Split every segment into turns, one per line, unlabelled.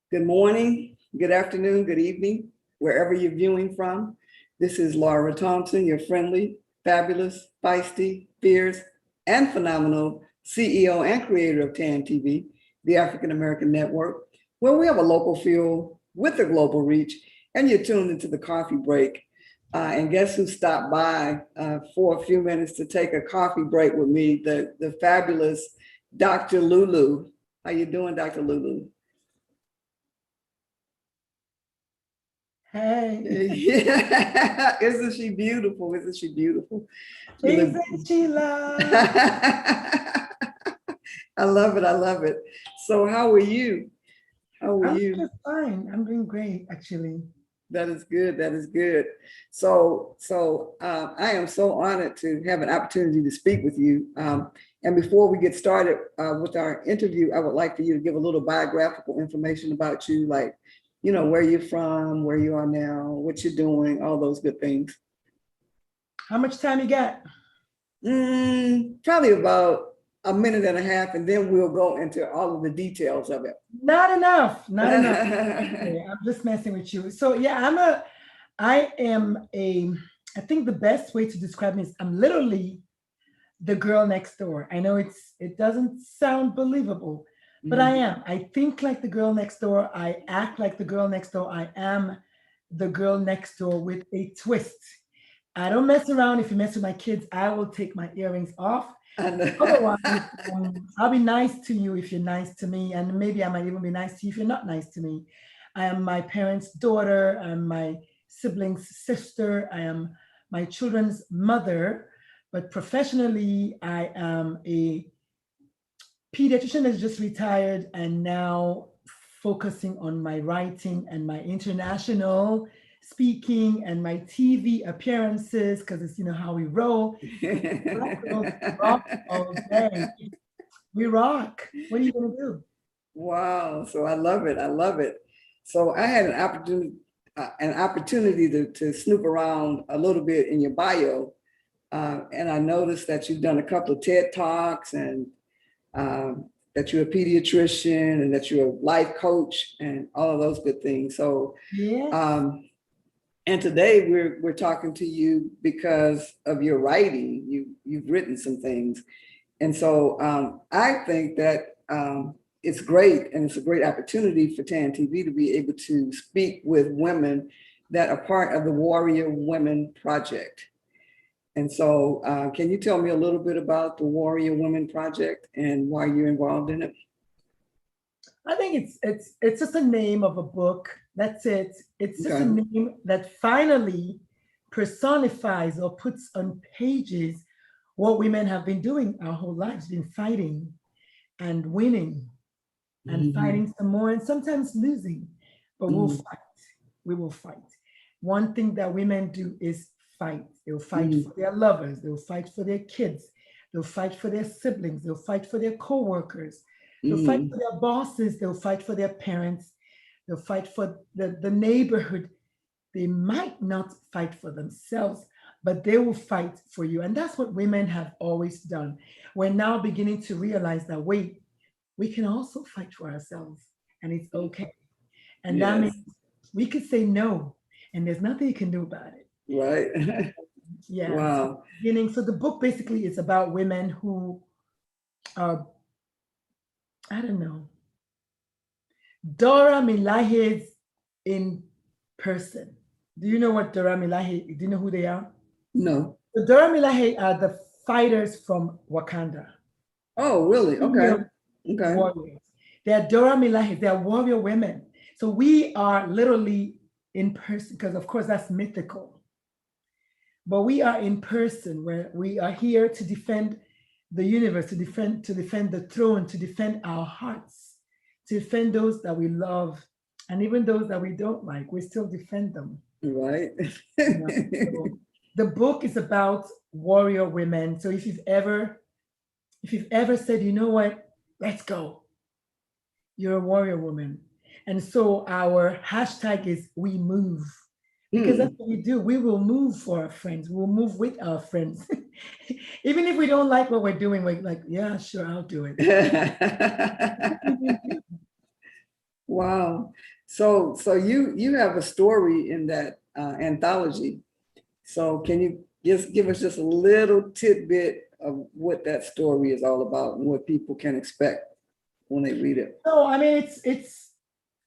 Good morning, good afternoon, good evening, wherever you're viewing from. This is Laura Thompson, your friendly, fabulous, feisty, fierce, and phenomenal CEO and creator of TAN TV, the African American Network, where we have a local feel with a global reach, and you're tuned into the coffee break. And guess who stopped by for a few minutes to take a coffee break with me, the fabulous Dr. Lulu. How you doing, Dr. Lulu?
Hey,
Yeah. Isn't she beautiful? Isn't she beautiful? She look...
isn't she love?
I love it. I love it. So how are you? How are
I'm
you?
just fine. I'm doing great, actually.
That is good. That is good. So I am so honored to have an opportunity to speak with you. And before we get started with our interview, I would like for you to give a little biographical information about you, like, where you're from, where you are now, what you're doing, all those good things.
How much time you got?
Probably about a minute and a half, and then we'll go into all of the details of it.
Not enough. Not enough. Okay, I'm just messing with you. So yeah, I am a, I think the best way to describe me is I'm literally the girl next door. I know it doesn't sound believable, but I
Mhm.
am. I think like the girl next door. I act like the girl next door. I am the girl next door with a twist. I don't mess around. If you mess with my kids, I will take my earrings off. Otherwise, I'll be nice to you if you're nice to me, and maybe I might even be nice to you if you're not nice to me. I am my parents' daughter. I'm my siblings' sister. I am my children's mother. But professionally, I am a pediatrician that's just retired and now focusing on my writing and my international speaking and my TV appearances because it's how we roll. Black girls rock all day. We rock. What are you gonna do?
Wow. So I love it. I love it. So I had an opportunity to snoop around a little bit in your bio, and I noticed that you've done a couple of TED Talks, and that you're a pediatrician, and that you're a life coach, and all of those good things. So,
Yes.
and today we're talking to you because of your writing. You've written some things, and so I think that it's great, and it's a great opportunity for TAN TV to be able to speak with women that are part of the Warrior Women Project. And so, can you tell me a little bit about the Warrior Women Project and why you're involved in it?
I think it's just a name of a book. That's it. It's just a
Okay.
name that finally personifies or puts on pages what women have been doing our whole lives, been fighting and winning and
Mhm.
fighting some more and sometimes losing. But we'll
Mhm.
fight. We will fight. One thing that women do is fight. They'll fight
Mhm.
for their lovers, they'll fight for their kids, they'll fight for their siblings, they'll fight for their co-workers, they'll fight
Mhm.
for their bosses, they'll fight for their parents, they'll fight for the neighborhood. They might not fight for themselves, but they will fight for you. And that's what women have always done. We're now beginning to realize that, wait, we can also fight for ourselves and it's okay. And that means
Yes.
we could say no, and there's nothing you can do about it.
Right.
Yeah. So,
Wow.
beginning, so the book basically is about women who are, I don't know, Dora Milaje's in person. Do you know what Dora Milaje, do you know who they are?
No.
The Dora Milaje are the fighters from Wakanda.
Oh, really? Okay.
Female
Okay.
warriors. They are Dora Milaje. They are warrior women. So we are literally in person, because of course that's mythical. But we are in person where we are here to defend the universe, to defend the throne, to defend our hearts, to defend those that we love, and even those that we don't like, we still defend them.
Right.
So the book is about warrior women. So if you've ever said, you know what, let's go, you're a warrior woman. And so our hashtag is we move, because that's
Hmm.
what we do. We will move for our friends. We'll move with our friends. Even if we don't like what we're doing, we're like, yeah, sure, I'll do it. That's what we do.
Wow. So you have a story in that anthology. So can you just give us just a little tidbit of what that story is all about and what people can expect when they read it?
So I mean, it's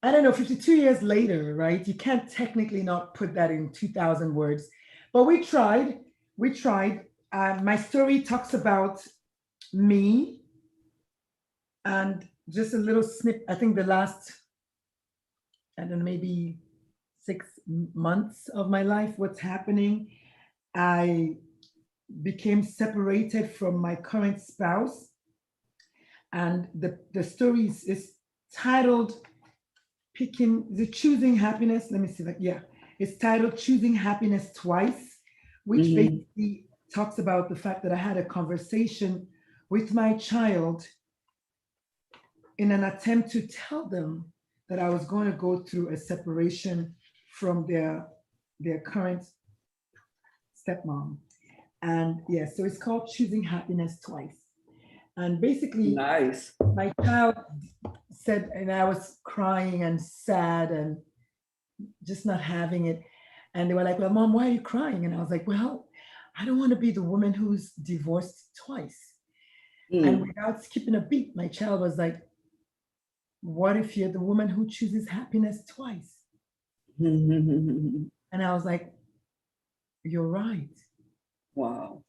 I don't know, 52 years later, right? You can't technically not put that in 2,000 words, but we tried. We tried. My story talks about me and just a little snip. I think the last, I don't know, maybe 6 months of my life, what's happening. I became separated from my current spouse, and the story is titled picking the choosing happiness. Let me see that. Yeah, it's titled Choosing Happiness Twice, which
Mhm.
basically talks about the fact that I had a conversation with my child in an attempt to tell them that I was going to go through a separation from their current stepmom. And yeah, so it's called Choosing Happiness Twice. And basically,
Nice.
my child said, and I was crying and sad and just not having it. And they were like, well, Mom, why are you crying? And I was like, well, I don't want to be the woman who's divorced twice. And
Mm.
without skipping a beat, my child was like, what if you're the woman who chooses happiness twice? And I was like, you're right.
Wow.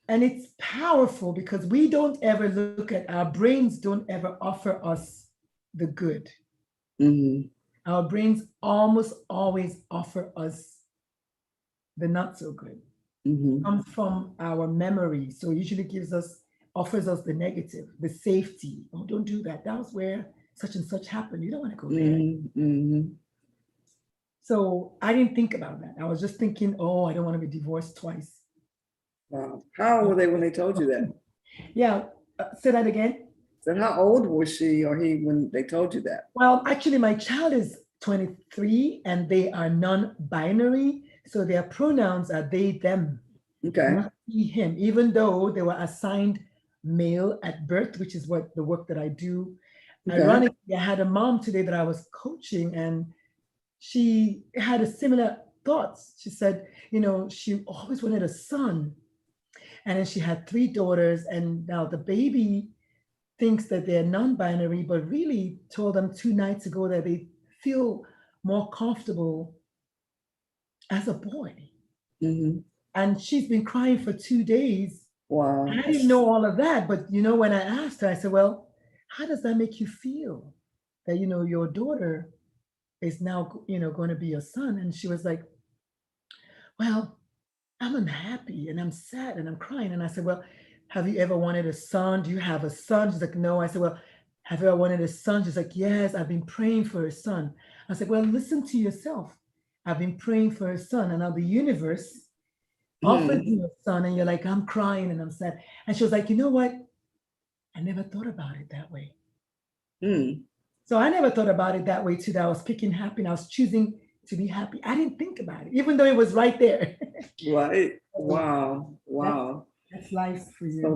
And it's powerful because we don't ever look at our brains, don't ever offer us the good.
Mhm.
Our brains almost always offer us the not so good.
Mhm.
Comes from our memory. So it usually offers us the negative, the safety. Oh, don't do that. That was where such and such happened. You don't want to go there.
Mhm. Mhm.
So I didn't think about that. I was just thinking, oh, I don't want to be divorced twice.
Wow. How old were they when they told you that?
Yeah, say that again.
So how old was she or he when they told you that?
Well, actually, my child is 23 and they are non binary. So their pronouns are they, them,
Okay.
not he, him, even though they were assigned male at birth, which is what the work that I do.
Okay.
Ironically, I had a mom today that I was coaching and she had a similar thoughts. She said, she always wanted a son. And then she had three daughters, and now the baby thinks that they're non-binary, but really told them 2 nights ago that they feel more comfortable as a boy.
Mhm.
And she's been crying for 2 days.
Wow.
And I didn't know all of that, but when I asked her, I said, "Well, how does that make you feel that your daughter is now going to be your son?" And she was like, "Well, I'm unhappy and I'm sad and I'm crying." And I said, "Well, have you ever wanted a son? Do you have a son?" She's like, "No." I said, "Well, have you ever wanted a son?" She's like, "Yes, I've been praying for a son." I said, "Well, listen to yourself. I've been praying for a son, and now the universe offered
Mhm.
you a son, and you're like, I'm crying and I'm sad." And she was like, "You know what? I never thought about it that way."
Mm.
So I never thought about it that way too, that I was picking happy and I was choosing to be happy. I didn't think about it, even though it was right there.
Right.
So
Wow.
that's
Wow.
that's life for
So
you.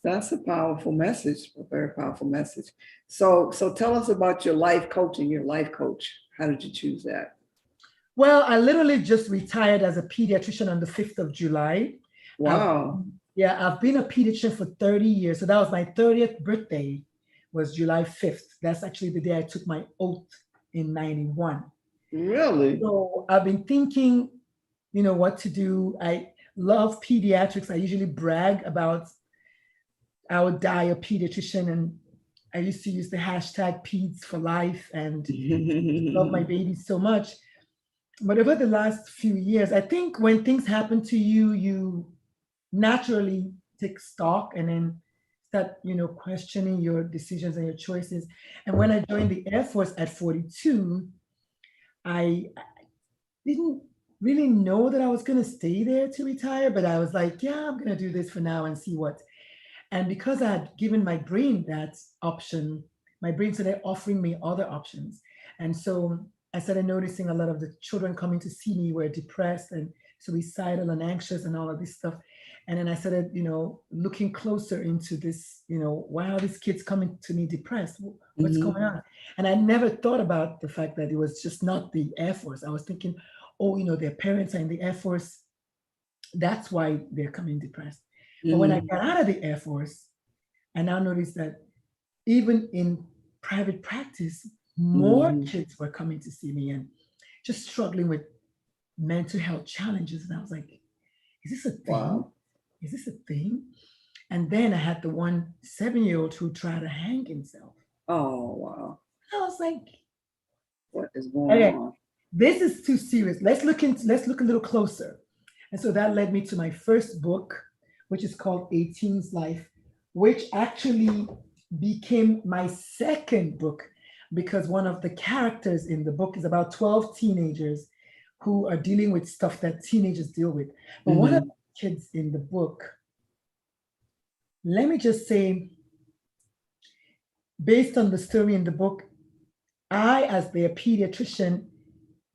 that's a powerful message, a very powerful message. So tell us about your life coaching, your life coach. How did you choose that?
Well, I literally just retired as a pediatrician on the 5th of July. I've
Wow.
yeah, I've been a pediatrician for 30 years. So that was my 30th birthday was July 5th. That's actually the day I took my oath in 91.
Really?
So I've been thinking, what to do. I love pediatrics. I usually brag about I would die a pediatrician, and I used to use the hashtag peds for life and love my babies so much. But over the last few years, I think when things happen to you, you naturally take stock and then start, questioning your decisions and your choices. And when I joined the Air Force at 42, I didn't really know that I was going to stay there to retire, but I was like, yeah, I'm going to do this for now and see what. And because I had given my brain that option, my brain started offering me other options. And so I started noticing a lot of the children coming to see me were depressed and suicidal and anxious and all of this stuff. And then I started, looking closer into this, why are these kids coming to me depressed? What's going
Mhm.
on? And I never thought about the fact that it was just not the Air Force. I was thinking, oh, their parents are in the Air Force. That's why they're coming depressed. But when I
Mhm.
got out of the Air Force, I now noticed that even in private practice, more
Mhm.
kids were coming to see me and just struggling with mental health challenges. And I was like, is this a thing?
Wow.
Is this a thing? And then I had the one 7-year-old who tried to hang himself.
Oh, wow.
I was like,
What is going
okay,
on?
this is too serious. Let's look a little closer. And so that led me to my first book, which is called A Teen's Life, which actually became my second book because one of the characters in the book is about 12 teenagers who are dealing with stuff that teenagers deal with. But one of
Mhm.
the kids in the book, let me just say, based on the story in the book, I, as their pediatrician,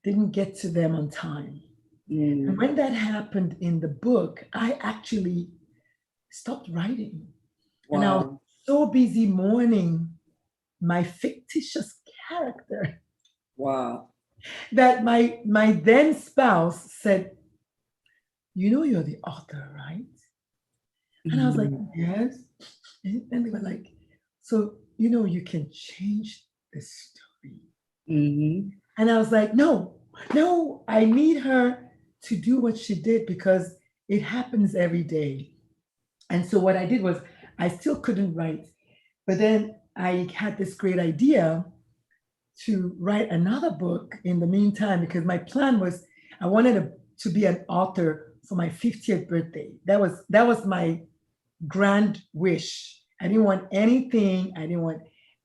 didn't get to them on time. And
Mm.
when that happened in the book, I actually stopped writing. And I was
Wow.
so busy mourning my fictitious character
Wow.
that my then spouse said, you're the author, right? And I was like,
Mhm.
yes. And they were like, so you can change the story.
Mhm.
And I was like, no, I need her to do what she did because it happens every day. And so what I did was I still couldn't write, but then I had this great idea to write another book in the meantime because my plan was I wanted to be an author for my 50th birthday. That was my grand wish. I didn't want anything, I didn't want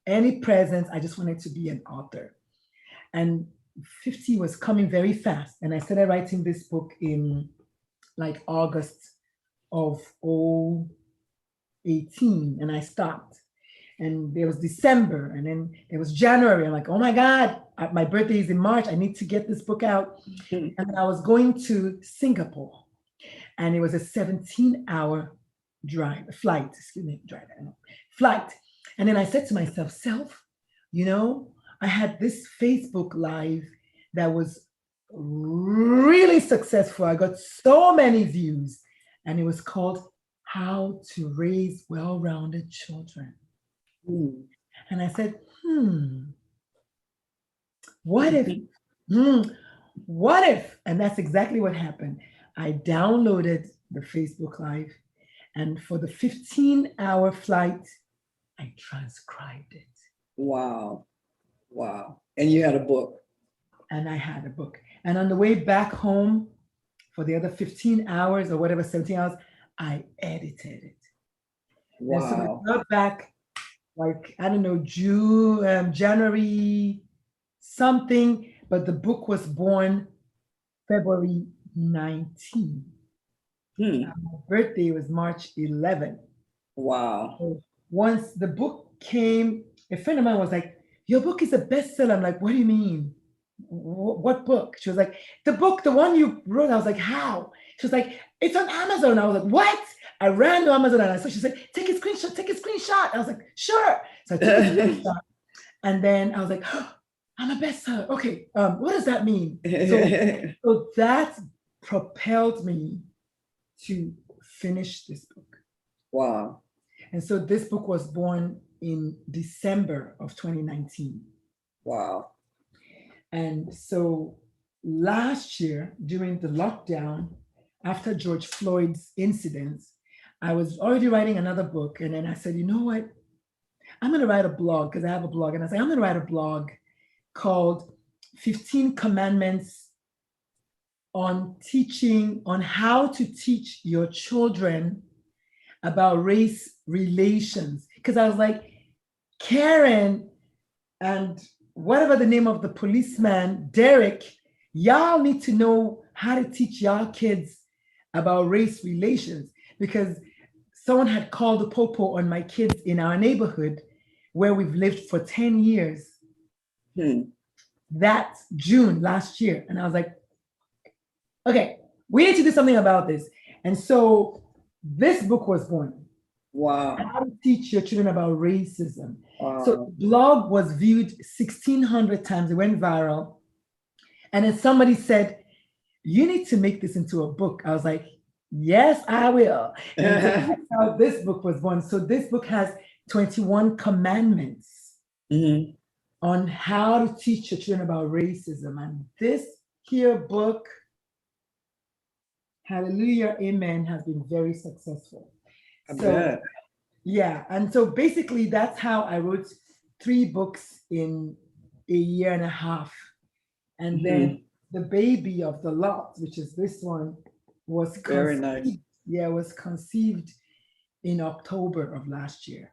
any presents. I just wanted to be an author. And 50 was coming very fast. And I started writing this book in like August of 18, and I stopped. And there was December, and then there was January. I'm like, oh my God, my birthday is in March. I need to get this book out.
Mhm.
And I was going to Singapore, and it was a 17-hour flight, excuse me, flight. And then I said to myself, you know, I had this Facebook Live that was really successful. I got so many views, and it was called How to Raise Well Rounded Children.
Mm.
And I said, what if, hmm, what if? And that's exactly what happened. I downloaded the Facebook Live, and for the 15-hour flight, I transcribed it.
Wow. Wow. And you had a book.
And I had a book. And on the way back home, for the other 15 hours or whatever, 17 hours, I edited it. And so I
Wow.
got back like, I don't know, January something, but the book was born February 19.
Hmm.
My birthday was March 11.
Wow.
So once the book came, a friend of mine was like, your book is a bestseller. I'm like, what do you mean? What book? She was like, the book, the one you wrote. I was like, how? She was like, it's on Amazon. I was like, what? I ran to Amazon and I saw, she said, take a screenshot, take a screenshot. I was like, sure. So I took a screenshot and then I was like, oh, I'm a bestseller. Okay, what does that mean? So that propelled me to finish this book.
Wow.
And so this book was born in December of 2019.
Wow.
And so last year, during the lockdown, after George Floyd's incidents, I was already writing another book. And then I said, you know what? I'm going to write a blog because I have a blog. And I said, I'm going to write a blog called 15 Commandments on how to teach your children about race relations. Because I was like, Karen and whatever the name of the policeman, Derek, y'all need to know how to teach y'all kids about race relations because someone had called the popo on my kids in our neighborhood where we've lived for 10 years.
Hmm.
That June last year. And I was like, okay, we need to do something about this. And so this book was born.
Wow.
How to teach your children about racism. So
Wow.
the blog was viewed 1,600 times. It went viral. And then somebody said, you need to make this into a book. I was like, yes, I will. And so that's how this book was born. So this book has 21 commandments
Mhm.
on how to teach your children about racism. And this here book, hallelujah, amen, has been very successful.
I
So
bet.
yeah, and so basically that's how I wrote 3 books in a year and a half. And then
Mhm.
the baby of the lot, which is this one, was
Very nice.
conceived. Yeah, was conceived in October of last year.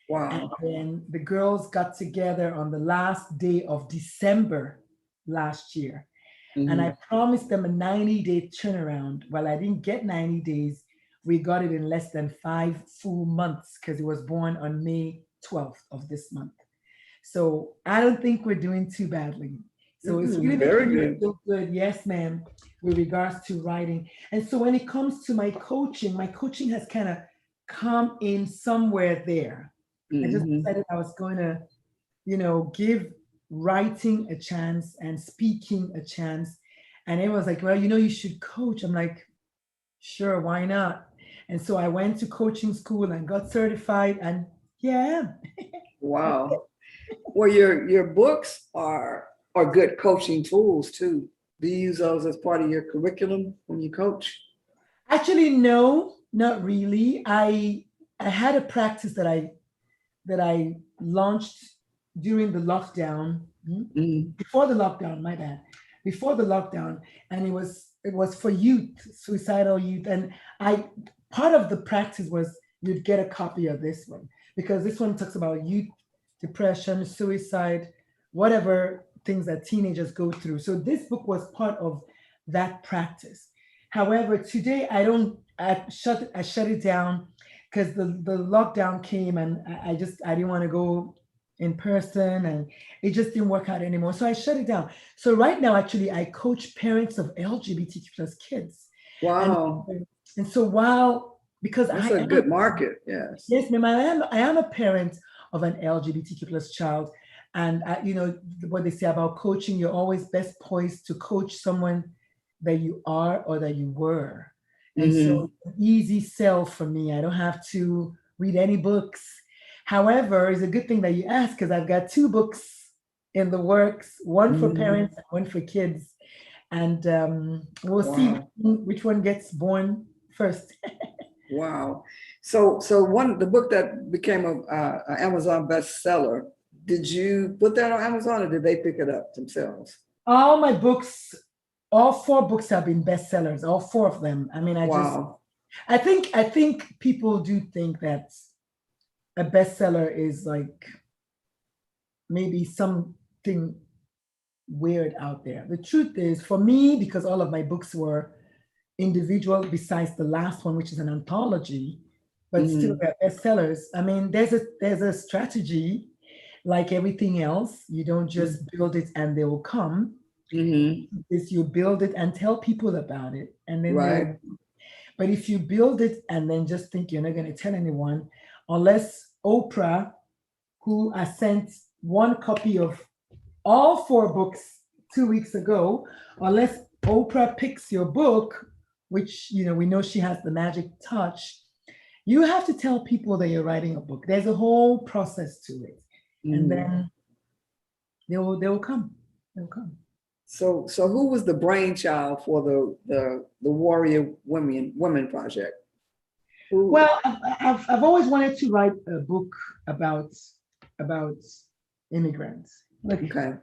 And
Wow.
then the girls got together on the last day of December last year. And I
Mhm.
promised them a 90-day turnaround. Well, I didn't get 90 days. We got it in less than 5 full months because it was born on May 12th of this month. So I don't think we're doing too badly. So it's really
Very
making me
good.
feel good, yes, ma'am, with regards to writing. And so when it comes to my coaching has kind of come in somewhere there. I just
Mhm.
decided I was going to, give writing a chance and speaking a chance. And everyone's like, well, you should coach. I'm like, sure, why not? And so I went to coaching school and got certified. And yeah,
Wow. Well, your books are good coaching tools too. Do you use those as part of your curriculum when you coach?
actually, no, not really. I had a practice that I launched during the lockdown,
Mhm.
before the lockdown, my bad, before the lockdown, and it was for youth, suicidal youth, and I part of the practice was you'd get a copy of this one because this one talks about youth depression, suicide, whatever things that teenagers go through. So this book was part of that practice. However, today I shut it down because the lockdown came and I didn't want to go in person and it just didn't work out anymore. So I shut it down. So right now, actually, I coach parents of LGBTQ plus kids. And
Wow.
and so while because
That's
I
a
am
good market. Yes.
yes, ma'am, I am a parent of an LGBTQ plus child. And what they say about coaching, you're always best poised to coach someone that you are or that you were. And so
Hmm.
it's an easy sell for me. I don't have to read any books. However, it's a good thing that you asked because I've got 2 books in the works, one for
Hmm.
parents and one for kids. And we'll see
Wow.
which one gets born first.
Wow. So the book that became a Amazon bestseller, did you put that on Amazon or did they pick it up themselves?
All my books, all 4 books have been bestsellers, all 4 of them. I mean,
Wow.
I think people do think that a bestseller is like maybe something weird out there. The truth is, for me, because all of my books were individual, besides the last one, which is an anthology, but still
Hmm.
they're bestsellers. I mean, there's a strategy like everything else. You don't just build it and they will come.
Hmm.
Is you build it and tell people about it, and then they'll.
Right.
But if you build it and then just think you're not going to tell anyone, unless Oprah, who I sent one copy of all 4 books 2 weeks ago, unless Oprah picks your book, which we know she has the magic touch, you have to tell people that you're writing a book. There's a whole process to it, and
Hmm.
then they will come. They'll come.
So who was the brainchild for the Warrior Women Project? Who?
Well, I've always wanted to write a book about about immigrants. Look,
Okay.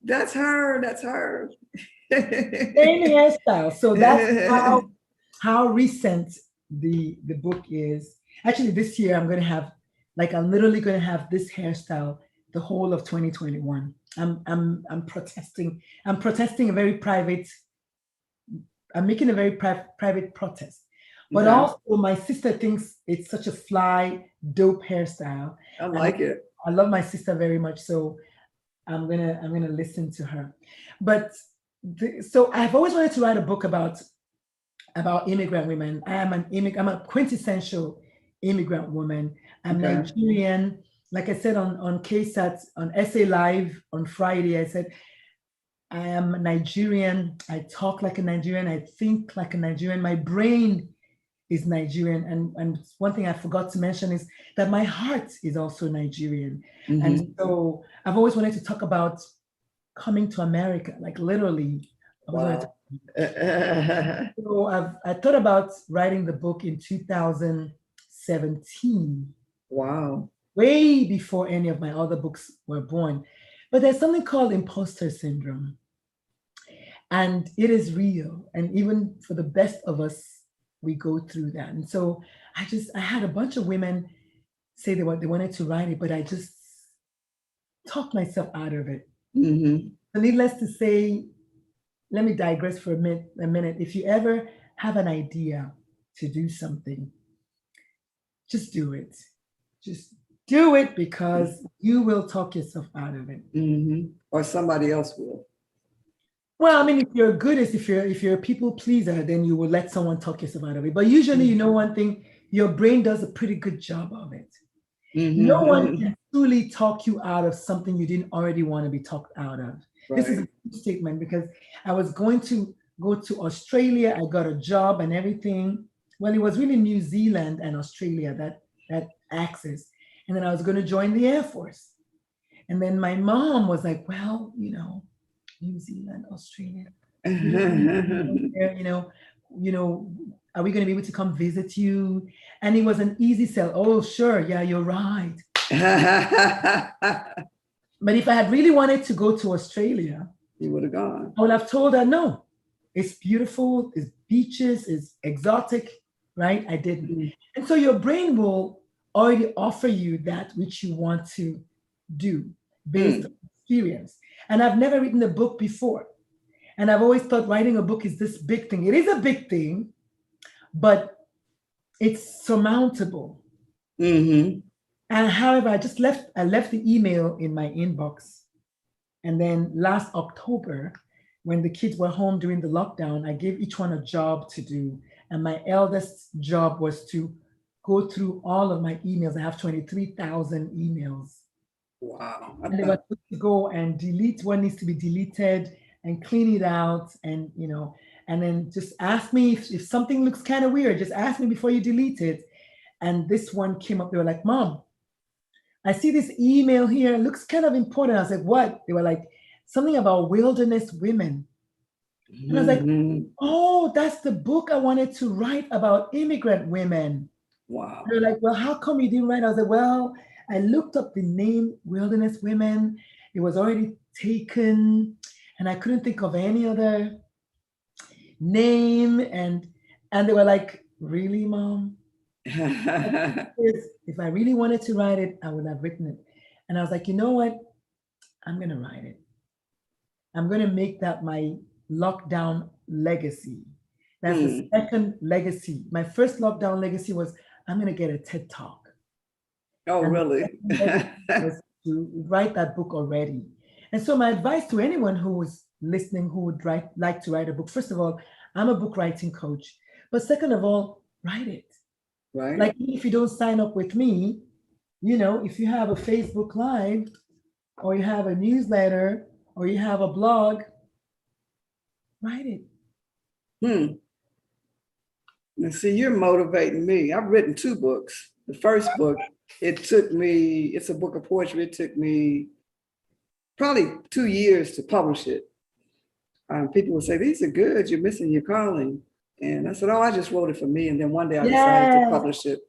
That's her. That's her.
same hairstyle. So that's how recent the book is. Actually, this year I'm literally gonna have this hairstyle the whole of 2021. I'm protesting. I'm protesting a very private. I'm making a very private protest. But
Okay.
also, my sister thinks it's such a fly, dope hairstyle,
I
and
like it.
I love my sister very much. So I'm gonna listen to her. But so I've always wanted to write a book about about immigrant women. I'm a quintessential immigrant woman. I'm
Okay.
Nigerian. Like I said on KSAT, on SA Live on Friday, I said, I am Nigerian. I talk like a Nigerian. I think like a Nigerian. My brain is Nigerian. And one thing I forgot to mention is that my heart is also Nigerian. And so I've always wanted to talk about coming to America, like literally. I always wanted to.
Wow.
So I thought about writing the book in 2017,
Wow.
way before any of my other books were born. But there's something called imposter syndrome, and it is real. And even for the best of us, we go through that. And so I had a bunch of women say they wanted to write it, but I just talked myself out of it.
Mm-hmm.
So needless to say, let me digress for a minute. If you ever have an idea to do something, just do it. Just do it because you will talk yourself out of it.
Mm-hmm. Or somebody else will.
Well, I mean, if you're good as if you're a people pleaser, then you will let someone talk yourself out of it. But usually, you know one thing, your brain does a pretty good job of it. No one
Mm-hmm.
can truly talk you out of something you didn't already want to be talked out of. This is a
Right.
true statement because I was going to go to Australia. I got a job and everything. Well, it was really New Zealand and Australia that axis. And then I was going to join the Air Force. And then my mom was like, well, New Zealand, Australia, we don't want you going there, are we going to be able to come visit you? And it was an easy sell. Oh, sure. Yeah, you're right. But if I had really wanted to go to Australia,
You would have gone.
I would have told her, no, it's beautiful, it's beaches, it's exotic, right? I didn't.
Mm-hmm.
And so your brain will already offer you that which you want to do based on experience. And I've never written a book before. And I've always thought writing a book is this big thing. It is a big thing, but it's surmountable.
Mm-hmm.
And however, I left the email in my inbox. And then last October, when the kids were home during the lockdown, I gave each one a job to do. And my eldest job was to go through all of my emails. I have 23,000 emails.
Wow.
And they were supposed to go and delete what needs to be deleted and clean it out and and then just ask me if something looks kind of weird, just ask me before you delete it. And this one came up, they were like, Mom, I see this email here, it looks kind of important. I was like, what? They were like, something about wilderness women. And I was like, oh, that's the book I wanted to write about immigrant women.
Wow.
They're like, well, how come you didn't write? I was like, well, I looked up the name Wilderness Women. It was already taken, and I couldn't think of any other name. And they were like, really, Mom? If I really wanted to write it, I would have written it. And I was like, you know what? I'm going to write it. I'm going to make that my lockdown legacy. That's the second legacy. My first lockdown legacy was I'm going to get a TED Talk.
Oh,
and
really?
Was to write that book already. And so my advice to anyone who is listening who would like to write a book, first of all, I'm a book writing coach. But second of all, write it.
Right.
Like if you don't sign up with me, if you have a Facebook Live or you have a newsletter or you have a blog, write it.
Now, see, you're motivating me. I've written 2 books. The first book, it's a book of poetry. It took me probably 2 years to publish it. People will say, these are good, you're missing your calling. And I said, oh, I just wrote it for me. And then one day I decided to publish it.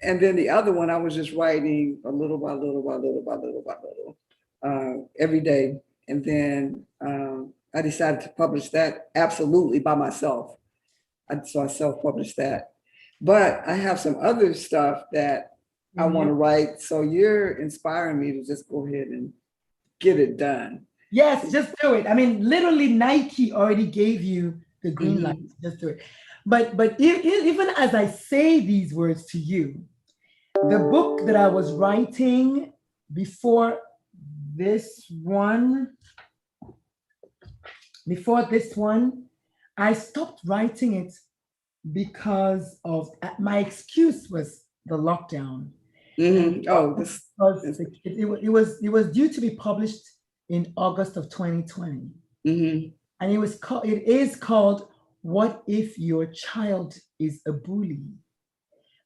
And then the other one, I was just writing a little by little by little by little by little every day. And then I decided to publish that absolutely by myself. So I self-published that. But I have some other stuff that I want to write. So you're inspiring me to just go ahead and get it done.
Yes, just do it. I mean, literally Nike already gave you the green light. Just do it. But even as I say these words to you, the book that I was writing before this one, I stopped writing it because of my excuse was the lockdown. And
Oh,
because
this.
it was due to be published in August of 2020.
Mm-hmm.
And it is called What If Your Child is a Bully?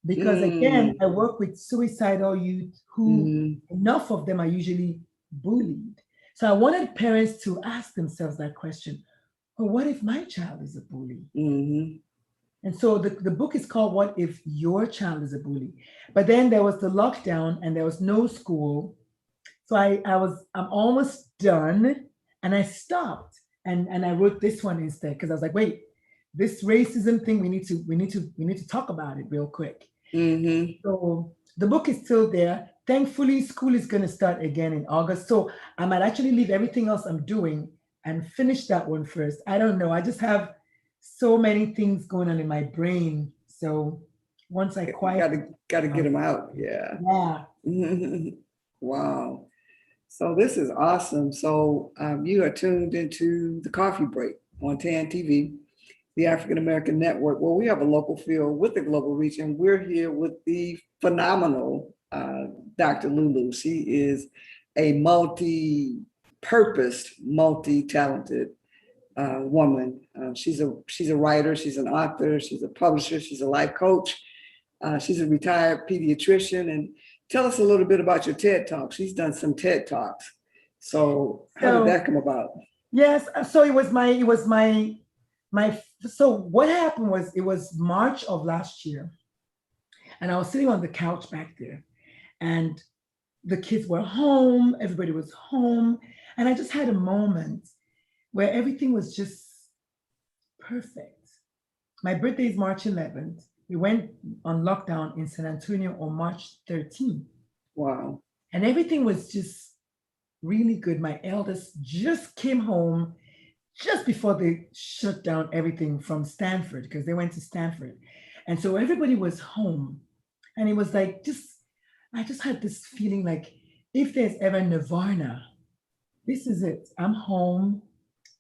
Because again, I work with suicidal youth who
Mm-hmm.
enough of them are usually bullied. So I wanted parents to ask themselves that question. Well, what if my child is a bully?
Mm-hmm.
And so the book is called What If Your Child is a Bully? But then there was the lockdown and there was no school. So I'm almost done and I stopped and I wrote this one instead because I was like, wait, this racism thing, we need to talk about it real quick.
Mm-hmm.
So the book is still there. Thankfully, school is going to start again in August. So I might actually leave everything else I'm doing and finish that one first. I don't know. I just have so many things going on in my brain. So once I quiet,
Gotta get them out. Yeah.
yeah.
Wow. So this is awesome. So you are tuned into the Coffee Break on TAN TV, the African American Network, where we have a local feel with the global reach, and we're here with the phenomenal Dr. Lulu. She is a multi-purposed, multi-talented woman. She's a writer, she's an author, she's a publisher, she's a life coach. She's a retired pediatrician. And tell us a little bit about your TED Talk. She's done some TED Talks. So how did that come about?
Yes. So so what happened was it was March of last year. And I was sitting on the couch back there and the kids were home, everybody was home. And I just had a moment where everything was just perfect. My birthday is March 11th. We went on lockdown in San Antonio on March 13th.
Wow.
And everything was just really good. My eldest just came home just before they shut down everything from Stanford because they went to Stanford. And so everybody was home. And it was like I just had this feeling like if there's ever nirvana, this is it. I'm home,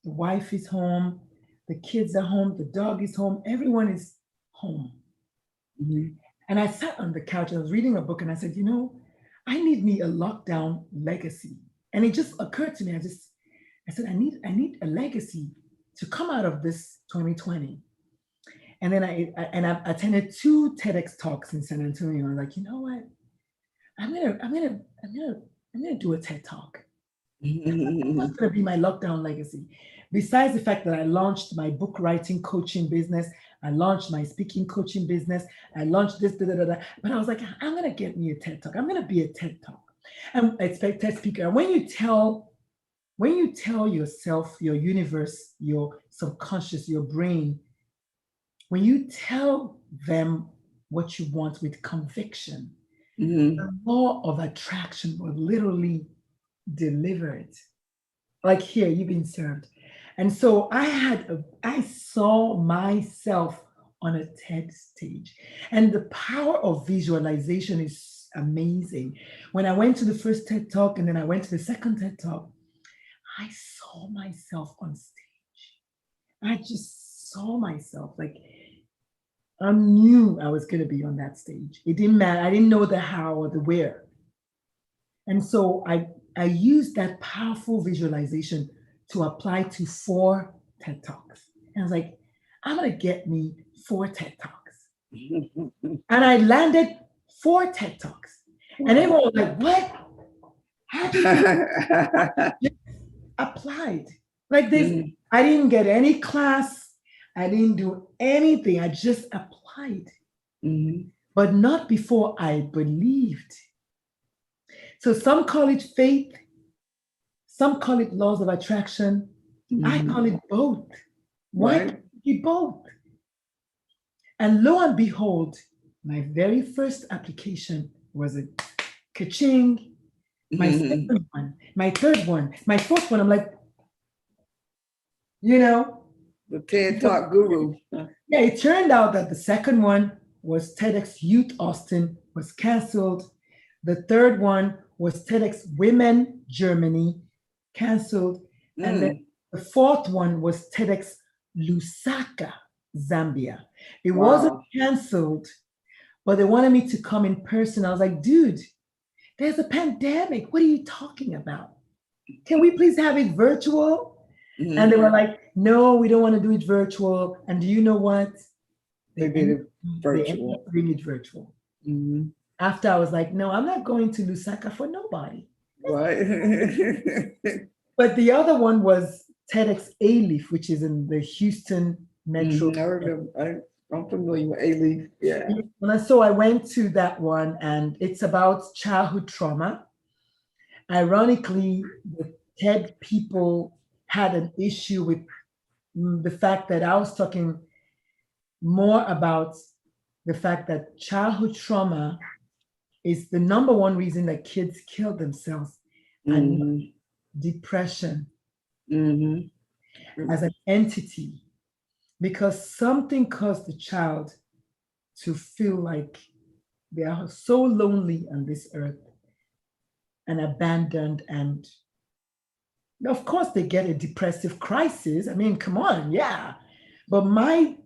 the wife is home, the kids are home, the dog is home, everyone is home.
Mm-hmm.
And I sat on the couch, I was reading a book, and I said, you know, I need me a lockdown legacy. And it just occurred to me, I said, I need a legacy to come out of this 2020. And then I attended 2 TEDx talks in San Antonio. I was like, you know what? I'm gonna do a TED talk. What's gonna be my lockdown legacy? Besides the fact that I launched my book writing coaching business, I launched my speaking coaching business, I launched this, da, da, da, da. But I was like, I'm gonna get me a TED talk. I'm gonna be a TED talk. And expect TED speaker. And when you tell yourself, your universe, your subconscious, your brain, when you tell them what you want with conviction, the law of attraction will literally deliver it. Like here, you've been served. And so I saw myself on a TED stage. And the power of visualization is amazing. When I went to the first TED talk and then I went to the second TED talk, I saw myself on stage. I just saw myself like I knew I was going to be on that stage. It didn't matter. I didn't know the how or the where. And so I used that powerful visualization to apply to 4 TED Talks. And I was like, I'm going to get me 4 TED Talks. And I landed 4 TED Talks. And everyone was like, what? How did you applied? Like this, I didn't get any class. I didn't do anything. I just applied. But not before I believed. So some call it faith. Some call it laws of attraction. I call it both. Why can't it be both? And lo and behold, my very first application was a ka-ching. My second one, my third one, my fourth one. I'm like, you know,
the TED Talk guru.
Yeah, it turned out that the second one was TEDx Youth Austin was canceled. The third one was TEDx Women Germany canceled. And then the fourth one was TEDx Lusaka, Zambia. It wasn't
Wow.
canceled, but they wanted me to come in person. I was like, dude, there's a pandemic. What are you talking about? Can we please have it virtual? And they
Mhm.
were like, no, we don't want to do it virtual. And do you know what?
They
They
did
ended,
it
they ended up
virtual.
doing it virtual.
Mhm.
After I was like, no, I'm not going to Lusaka for nobody.
Right.
But the other one was TEDx A-Leaf, which is in the Houston metro.
I remember. I'm familiar with A-Leaf. Yeah.
And so I went to that one, and it's about childhood trauma. Ironically, the TED people had an issue with the fact that I was talking more about the fact that childhood trauma is the number one reason that kids kill themselves, and
Hmm.
depression
Hmm.
as an entity, because something caused the child to feel like they are so lonely on this earth and abandoned. And of course, they get a depressive crisis. I mean, come on, yeah. But my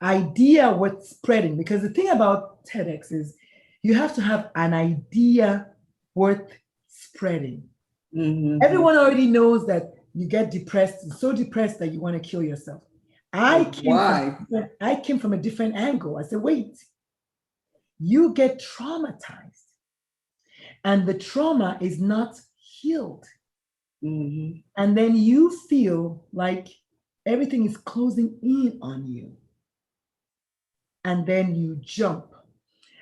idea was spreading, because the thing about TEDx is you have to have an idea worth spreading.
Hmm.
Everyone already knows that you get depressed, so depressed that you want to kill yourself.
But why?
I came from a different angle. I said, wait, you get traumatized and the trauma is not healed.
Hmm.
And then you feel like everything is closing in on you. And then you jump.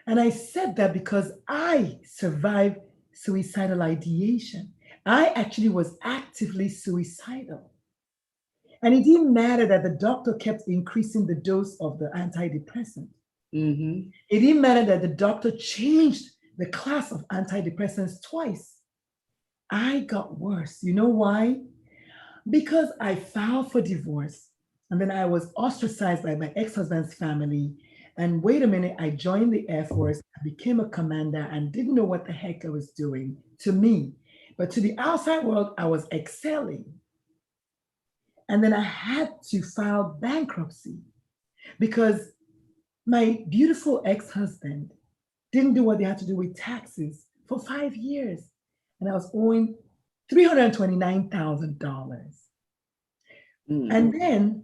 And I said that because I survived suicidal ideation. I actually was actively suicidal. And it didn't matter that the doctor kept increasing the dose of the antidepressant.
Hmm.
It didn't matter that the doctor changed the class of antidepressants twice. I got worse. You know why? Because I filed for divorce and then I was ostracized by my ex husband's family. And wait a minute, I joined the Air Force, I became a commander and didn't know what the heck I was doing to me. But to the outside world, I was excelling. And then I had to file bankruptcy because my beautiful ex husband didn't do what they had to do with taxes for 5 years. And I was owing $329,000.
Hmm.
And then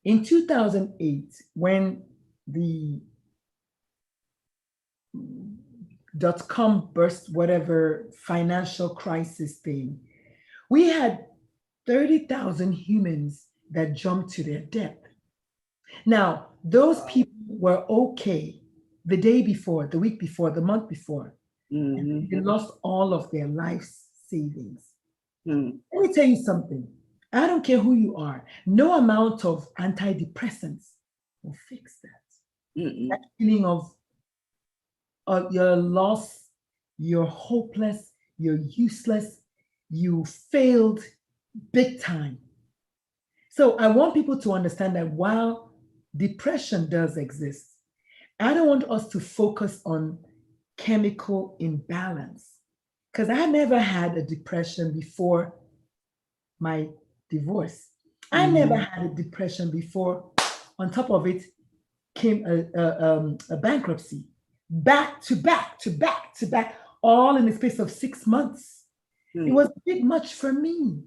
in 2008, when the dot-com burst, whatever financial crisis thing, we had 30,000 humans that jumped to their death. Now, those
Wow.
people were okay the day before, the week before, the month before, and
Hmm.
they lost all of their life savings.
Hmm.
Let me tell you something. I don't care who you are. No amount of antidepressants will fix that. That
Hmm.
feeling of you're lost, you're hopeless, you're useless, you failed big time. So I want people to understand that while depression does exist, I don't want us to focus on chemical imbalance because I never had a depression before my divorce. I never
Hmm.
had a depression before. On top of it came a bankruptcy, back to back to back to back, all in the space of 6 months. It
Hmm.
was a bit much for me.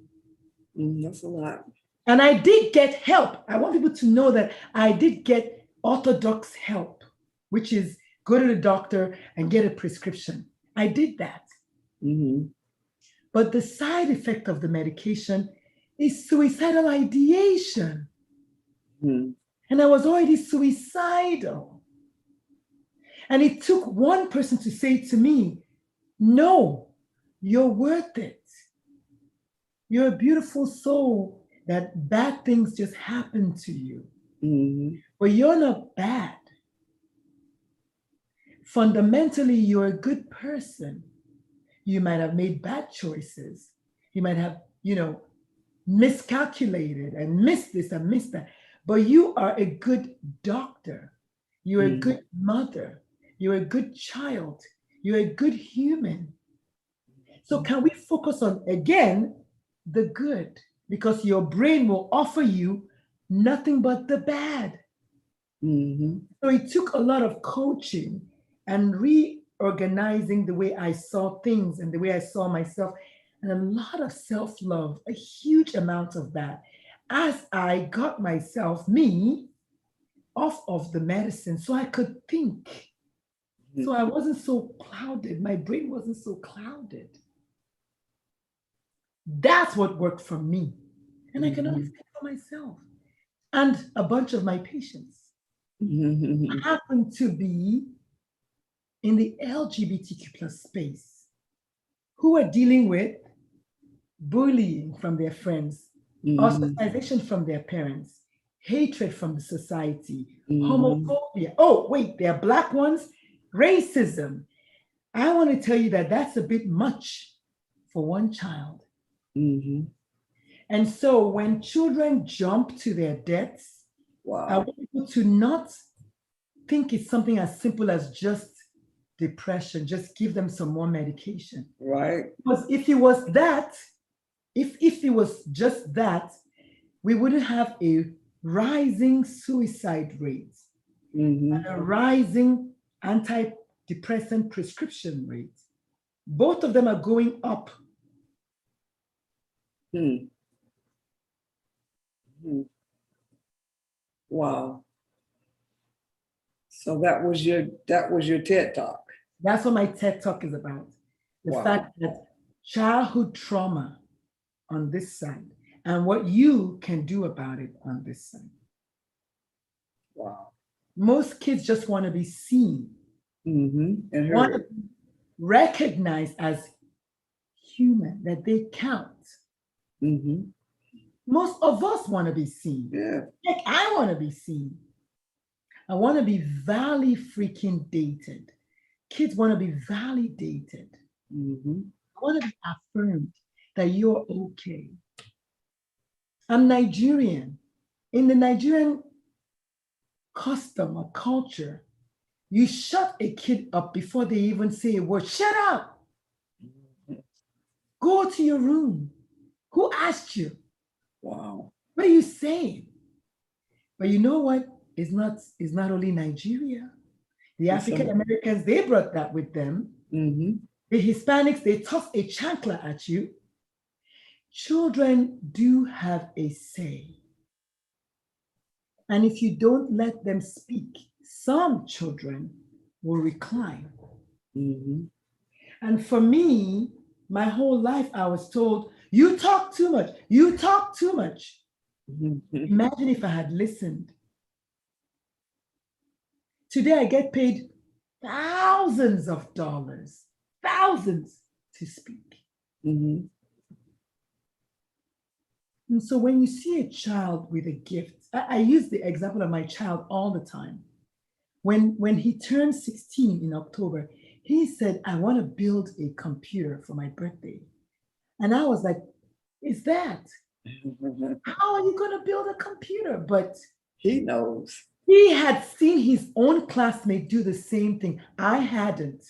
That's a lot.
And I did get help. I want people to know that I did get orthodox help, which is go to the doctor and get a prescription. I did that.
Hmm.
But the side effect of the medication is suicidal ideation.
Hmm.
And I was already suicidal. And it took one person to say to me, no, you're worth it. You're a beautiful soul that bad things just happen to you.
Hmm.
But you're not bad. Fundamentally, you're a good person. You might have made bad choices. You might have, miscalculated and missed this and missed that. But you are a good doctor. You're a
Hmm.
good mother. You're a good child. You're a good human. So, can we focus on, again, the good? Because your brain will offer you nothing but the bad.
Mm-hmm.
So it took a lot of coaching and reorganizing the way I saw things and the way I saw myself, and a lot of self love, a huge amount of that. As I got myself, me, off of the medicine so I could think. So I wasn't so clouded. My brain wasn't so clouded. That's what worked for me. And I can only speak for myself and a bunch of my patients. I happen to be in the LGBTQ plus space who are dealing with bullying from their friends, ostracization from their parents, hatred from the society, homophobia. Oh, wait, there are Black ones, racism. I want to tell you that that's a bit much for one child. And so when children jump to their deaths, I want people to not think it's something as simple as just depression, just give them some more medication.
Right.
Because if it was that, if it was just that, we wouldn't have a rising suicide rate and a rising antidepressant prescription rate. Both of them are going up.
Wow. So that was your TED Talk.
That's what my TED Talk is about. The fact that childhood trauma on this side and what you can do about it on this side.
Wow.
Most kids just want to be seen,
And
want to be recognized as human, that they count. Most of us want to be seen.
Yeah.
Heck, I want to be seen. I want to be freaking dated. Kids want to be validated. I want to be affirmed that you're okay. I'm Nigerian. In the Nigerian custom or culture, you shut a kid up before they even say a word. Shut up. Go to your room. Who asked you?
Wow.
What are you saying? But you know what? It's not only Nigeria. The African Americans, they brought that with them. The Hispanics, they toss a chancla at you. Children do have a say. And if you don't let them speak, some children will recline. And for me, my whole life, I was told, you talk too much. You talk too much. Imagine if I had listened. Today, I get paid thousands of dollars, thousands to speak. And so when you see a child with a gift, I use the example of my child all the time. When he turned 16 in October, he said, I want to build a computer for my birthday. And I was like, is that? How are you going to build a computer? But
he knows.
He had seen his own classmate do the same thing. I hadn't.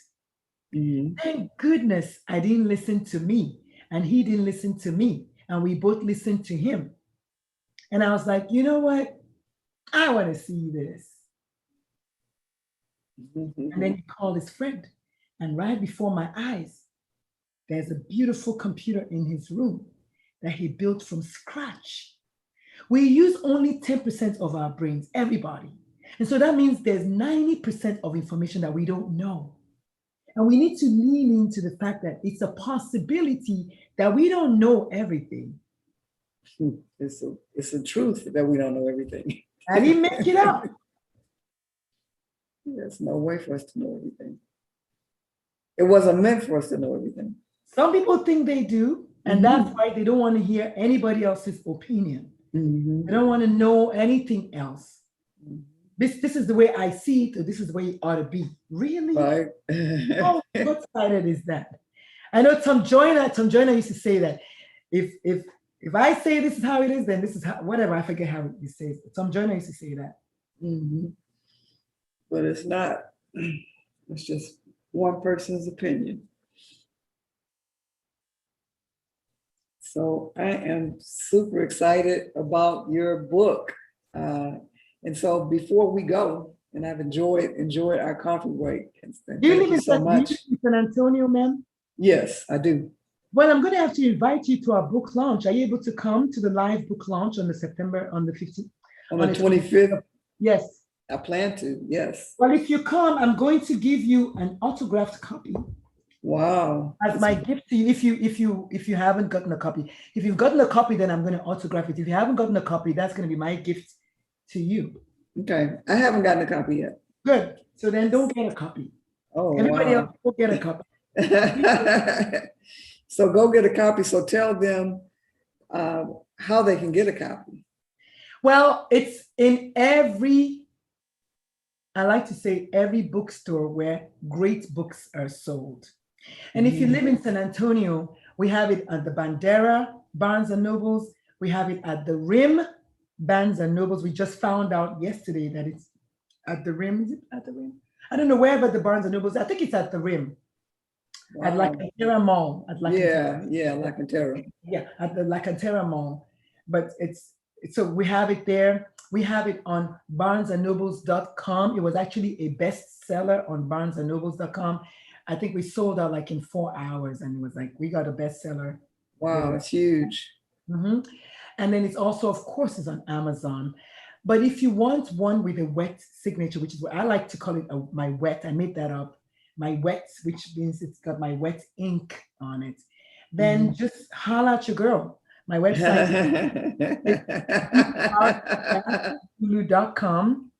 Thank goodness I didn't listen to me and he didn't listen to me. And we both listened to him. And I was like, you know what? I want to see this. And then he called his friend. And right before my eyes, there's a beautiful computer in his room that he built from scratch. We use only 10% of our brains, everybody. And so that means there's 90% of information that we don't know. And we need to lean into the fact that it's a possibility that we don't know everything.
It's a truth that we don't know everything.
I didn't make it up.
There's no way for us to know everything. It wasn't meant for us to know everything.
Some people think they do, and that's why they don't want to hear anybody else's opinion. They don't want to know anything else. This is the way I see it, or this is the way it ought to be. Really?
Right.
How excited is that? I know Tom Joyner used to say that if I say this is how it is, then this is how, whatever, I forget how he says it. Tom Joyner used to say that.
But it's not. It's just one person's opinion. So I am super excited about your book. And so before we go, and I've enjoyed our coffee break. And
Do you
thank
live
you
in
so
San, do you
much.
live in San Antonio, ma'am?
Yes, I do.
Well, I'm going to have to invite you to our book launch. Are you able to come to the live book launch on the 15th?
On
On
the
the 25th?
25th,
Yes.
I plan to. Yes.
Well, if you come, I'm going to give you an autographed copy
Wow.
as my gift to you. If you haven't gotten a copy, if you've gotten a copy, then I'm going to autograph it. If you haven't gotten a copy, that's going to be my gift to you.
Okay. I haven't gotten a copy yet.
Good. So then don't get a copy.
Oh,
Everybody else
wow.
will get a copy.
So go get a copy. So tell them how they can get a copy.
Well, it's in I like to say every bookstore where great books are sold. And if you live in San Antonio, we have it at the Bandera Barnes and Nobles. We have it at the Rim Barnes and Nobles. We just found out yesterday that it's at the Rim. Is it at the Rim? I don't know where, but the Barnes and Nobles. I think it's at the Rim.
Wow.
At Lacantera Mall. At Lacantera.
Yeah, Lacantera.
Yeah, at the Lacantera Mall. But so we have it there. We have it on barnesandnobles.com. It was actually a bestseller on barnesandnobles.com. I think we sold out like in 4 hours, and it was like we got a bestseller.
Wow, it's huge.
Mm-hmm. And then it's also, of course, is on Amazon. But if you want one with a wet signature, which is what I like to call it, my wet, I made that up, my wet, which means it's got my wet ink on it, then just holler at your girl. My website is lulu.com.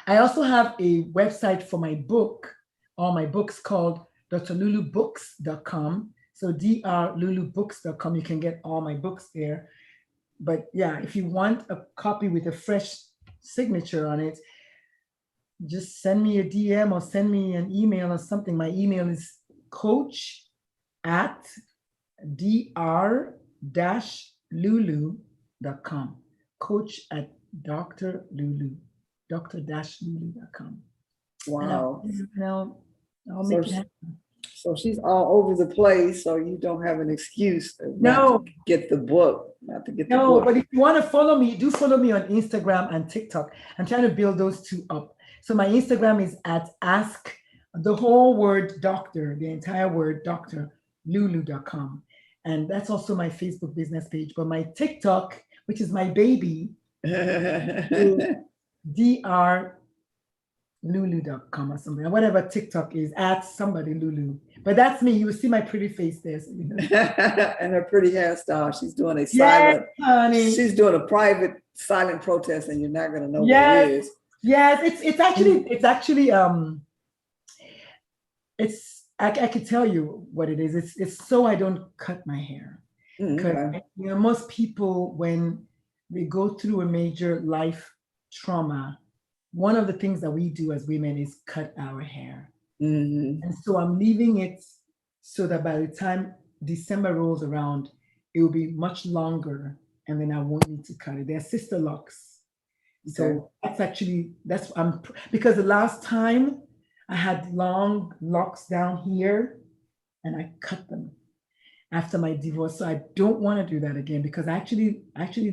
I also have a website for my book, all my books, called drlulubooks.com. So drlulubooks.com. You can get all my books there. But yeah, if you want a copy with a fresh signature on it, just send me a DM or send me an email or something. My email is coach@dr-lulu.com. coach@dr-lulu.com.
Wow.
And I'll make it happen.
So she's all over the place, so you don't have an excuse
not
to get the book, not to get the book.
No, but if you want to follow me, do follow me on Instagram and TikTok. I'm trying to build those two up. So my Instagram is at ask the whole word doctor, the entire word doctor, lulu.com. And that's also my Facebook business page. But my TikTok, which is my baby, is drlulu.com or something, whatever TikTok is, at somebody Lulu. But that's me. You will see my pretty face there. So you know.
And her pretty hairstyle. She's doing a silent,
honey.
She's doing a private silent protest, and you're not gonna know what it is.
Yes, it's actually I can tell you what it is. It's so I don't cut my hair. Because most people, when they go through a major life trauma, one of the things that we do as women is cut our hair. And so I'm leaving it so that by the time December rolls around, it will be much longer, and then I won't need to cut it. They're sister locks. So because the last time I had long locks down here and I cut them after my divorce. So I don't want to do that again, because I actually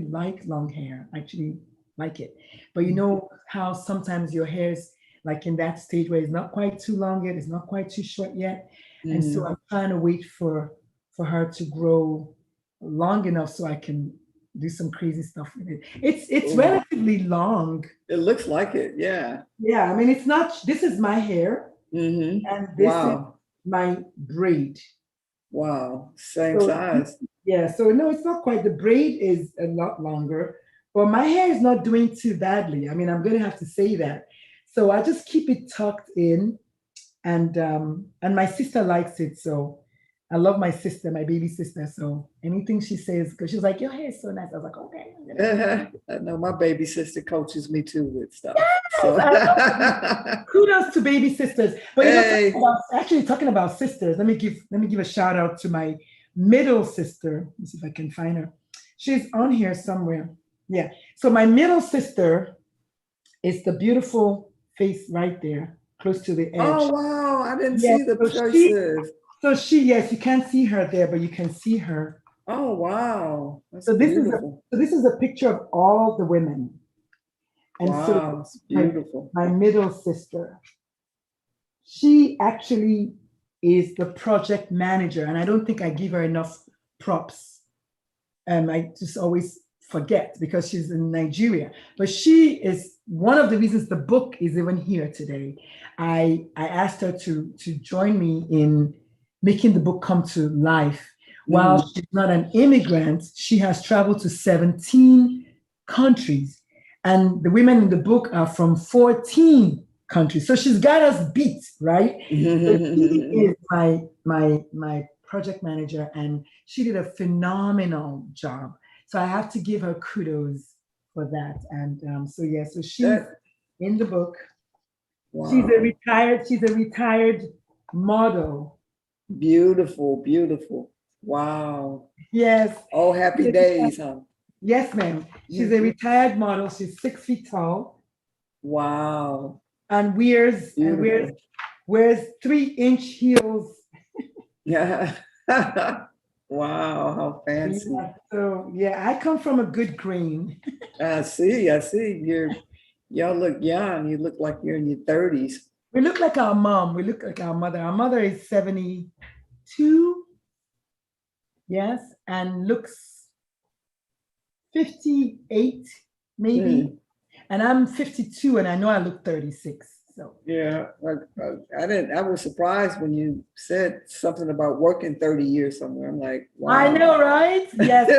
like long hair. I actually like it. But you know how sometimes your hair is like in that stage where it's not quite too long yet, it's not quite too short yet. And so I'm trying to wait for her to grow long enough so I can do some crazy stuff with it. It's relatively long.
It looks like it, yeah.
Yeah, I mean, it's not, this is my hair, and this is my braid.
Wow, same size.
Yeah, so no, it's not quite. The braid is a lot longer, but my hair is not doing too badly. I mean, I'm going to have to say that. So I just keep it tucked in, and my sister likes it. So I love my sister, my baby sister. So anything she says, because she's like, your hair is so nice. I was like, okay.
I know my baby sister coaches me too with stuff.
Yes,
so.
Kudos to baby sisters. But you know, talking about sisters, let me give a shout out to my middle sister. Let me see if I can find her. She's on here somewhere. Yeah. So my middle sister is the beautiful face right there, close to the edge.
Oh wow! I didn't see the choices.
So yes, you can't see her there, but you can see her.
Oh wow! That's
so this
beautiful.
is a picture of all the women. And so
Wow, it's
my,
beautiful.
my middle sister, she actually is the project manager, and I don't think I give her enough props. I just always forget because she's in Nigeria. But she is one of the reasons the book is even here today. I asked her to join me in making the book come to life. While she's not an immigrant, she has traveled to 17 countries. And the women in the book are from 14 countries. So she's got us beat, right? So she is my project manager, and she did a phenomenal job. So I have to give her kudos for that. And so yeah, so she's
That,
in the book.
wow,
She's a retired model.
beautiful, beautiful. Wow.
Yes.
Oh, happy days, huh?
Yes, ma'am. She's a
Mhm.
retired model. She's 6 feet tall
Wow,
and wears
beautiful.
3-inch heels.
Yeah. Wow, how fancy.
Yeah, so yeah, I come from a good grain.
I see. Y'all look young. You look like you're in your 30s.
We look like our mom. We look like our mother. Our mother is 72, yes, and looks 58, maybe.
Hmm.
And I'm 52, and I know I look 36. So
Yeah, I didn't. I was surprised when you said something about working 30 years somewhere. I'm like,
I know,
wow.
right? Yes,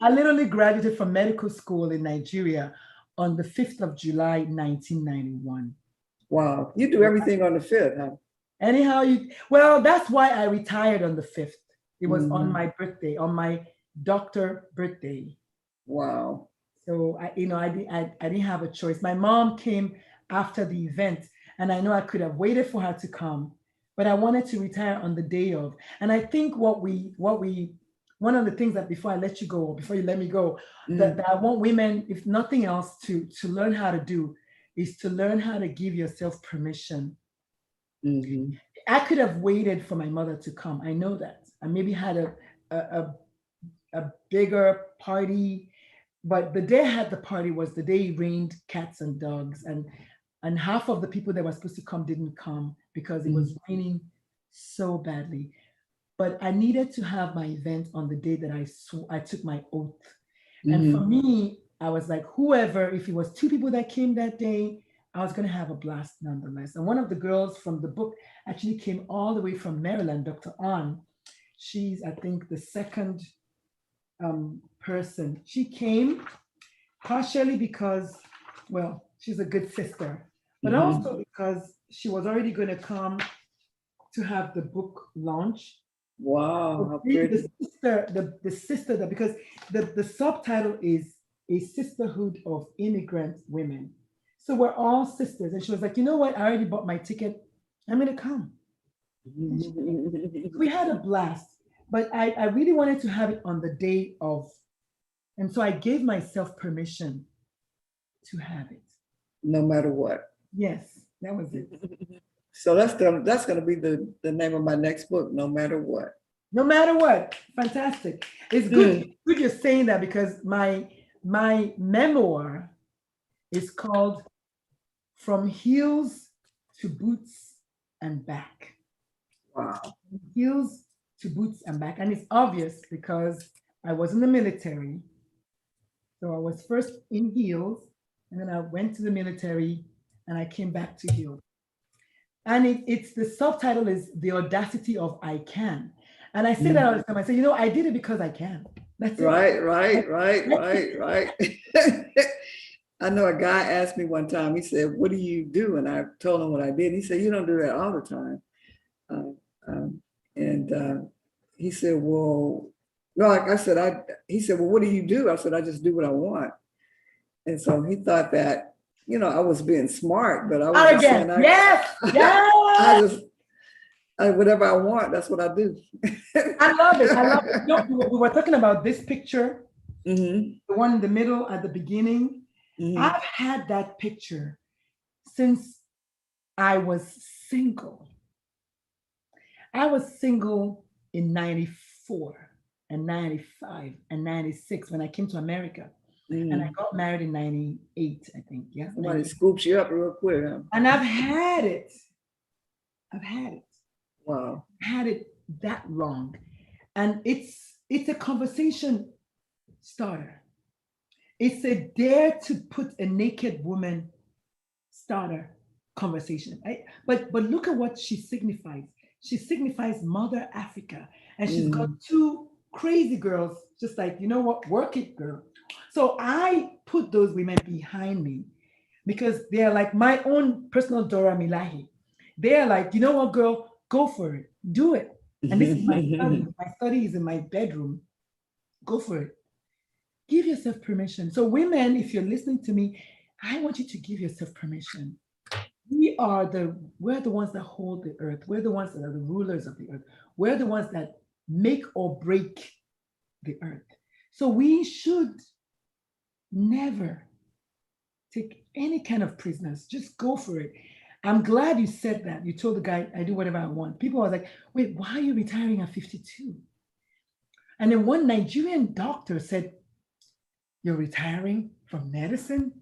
I literally graduated from medical school in Nigeria on the 5th of July, 1991.
Wow, you do everything on the fifth, huh?
Anyhow, well, that's why I retired on the 5th. It was on
Mhm.
my birthday, on my doctor birthday.
Wow.
So I didn't have a choice. My mom came after the event, and I know I could have waited for her to come, but I wanted to retire on the day of. And I think one of the things that before I let you go, or before you let me go, that I want women, if nothing else, to learn how to do is to learn how to give yourself permission.
Mm-hmm.
I could have waited for my mother to come. I know that. I maybe had a, a, a bigger party, but the day I had the party was the day it rained cats and dogs, and half of the people that were supposed to come didn't come because it was raining so badly. But I needed to have my event on the day that I took my oath. And for
Mm-hmm.
me, I was like, whoever, if it was two people that came that day, I was going to have a blast nonetheless. And one of the girls from the book actually came all the way from Maryland, Dr. An. She's, I think, the second person. She came partially because, well, she's a good sister, but
Mm-hmm.
also because she was already going to come to have the book launch.
Wow, how
The
pretty.
sister, the sister that because the subtitle is a sisterhood of immigrant women. So we're all sisters. And she was like, you know what? I already bought my ticket. I'm gonna come. And we had a blast. But I really wanted to have it on the day of. And so I gave myself permission to have it.
No matter what.
Yes, that was it.
So that's gonna be the name of my next book, no matter what.
No matter what, fantastic. It's good.
Mm.
Good you're saying that because my memoir is called From Heels to Boots and Back.
Wow.
Heels to boots and back, and it's obvious because I was in the military. So I was first in heels, and then I went to the military, and I came back to heels. And it's the subtitle is The Audacity of I Can. And I say that all
Mm.
the time. I say, I did it because I can. That's it.
Right. I know a guy asked me one time, he said, what do you do? And I told him what I did. He said, you don't do that all the time. Um, and he said, well, no, like I said, he said, well, what do you do? I said, I just do what I want. And so he thought that, I was being smart, but I was just
Arrogant.
saying,
Yes.
I
Yes.
just, whatever I want, that's what I do.
I love it. I love it. We were talking about this picture,
Mm-hmm.
the one in the middle at the beginning.
Mm-hmm.
I've had that picture since I was single. I was single in 94 and 95 and 96 when I came to America. And I
Mm.
got married in 98, I think. Yeah.
Somebody scoops you up real quick, huh?
And I've had it. I've had it.
Wow.
Had it that long. And it's a conversation starter. It's a dare to put a naked woman starter conversation. But look at what she signifies. She signifies Mother Africa. And she's got
Mm.
two crazy girls, just like, you know what, work it, girl. So I put those women behind me because they're like my own personal Dora Milahi. They're like, you know what, girl, go for it, do it. And this is my study. My study is in my bedroom. Go for it. Give yourself permission. So, women, if you're listening to me, I want you to give yourself permission. We're the ones that hold the earth. We're the ones that are the rulers of the earth. We're the ones that make or break the earth. So we should never take any kind of prisoners. Just go for it. I'm glad you said that. You told the guy, I do whatever I want. People were like, wait, why are you retiring at 52? And then one Nigerian doctor said, you're retiring from medicine?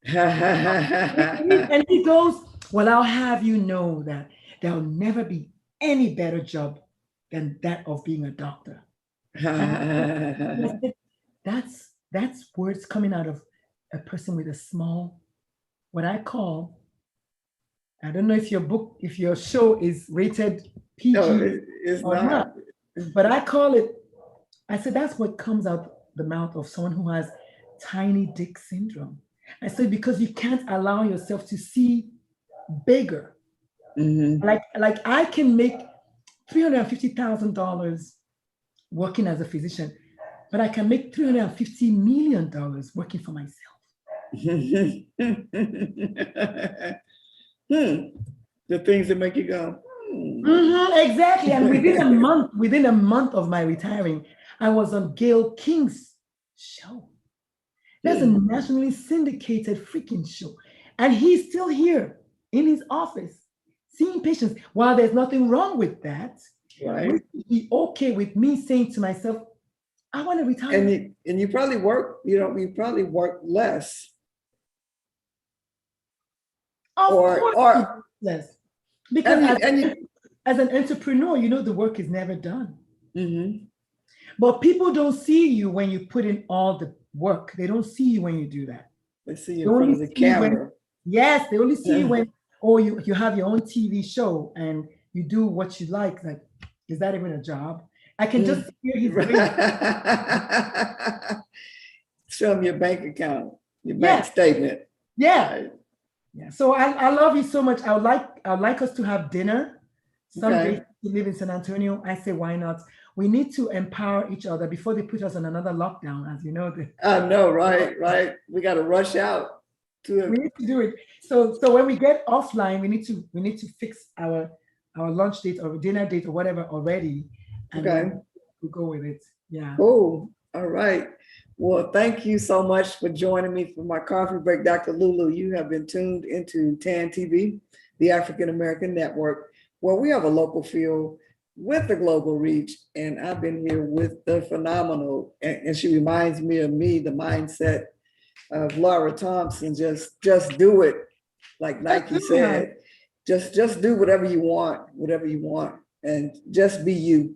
And he goes, well, I'll have you know that there'll never be any better job than that of being a doctor. And I said, that's words coming out of a person with a small, what I call, I don't know if if your show is rated PG
No, it's
or not,
not.
but I call it, I said, that's what comes out the mouth of someone who has tiny dick syndrome. I said, because you can't allow yourself to see bigger.
Mhm.
Like I can make $350,000 working as a physician, but I can make $350 million working for myself.
The things that make you go,
Exactly. And within a month of my retiring, I was on Gail King's show. That's a nationally syndicated freaking show. And he's still here in his office seeing patients. While there's nothing wrong with that,
right?
would it be okay with me saying to myself, I want to retire?
And you probably work, you probably work less.
Of
Or
course, yes. Because
and
as an entrepreneur, you know the work is never done.
Mhm.
But people don't see you when you put in all the work. They don't see you when you do that.
They see
They
you in front
only
of the
see you when,
camera.
yes, they only see you when, oh, you have your own TV show and you do what you like. Like, is that even a job? I can just hear his brain.
Show them your bank account, your
Yeah.
bank statement.
Yeah.
Right.
Yeah. So I love you so much. I'd like us to have dinner someday.
Okay.
You live in San Antonio. I say, why not? We need to empower each other before they put us on another lockdown, as you know.
I know, right, right. We got to rush out to
We need to do it. So when we get offline, we need to fix our lunch date or dinner date or whatever already, and
Okay.
we'll go with it. Yeah.
Oh, all right. Well, thank you so much for joining me for my coffee break, Dr. Lulu. You have been tuned into TAN TV, the African American Network, where we have a local feel with the global reach. And I've been here with the phenomenal, and she reminds me of me, the mindset of Laura Thompson. Just do it, like Nike said. Just do whatever you want, and just be you.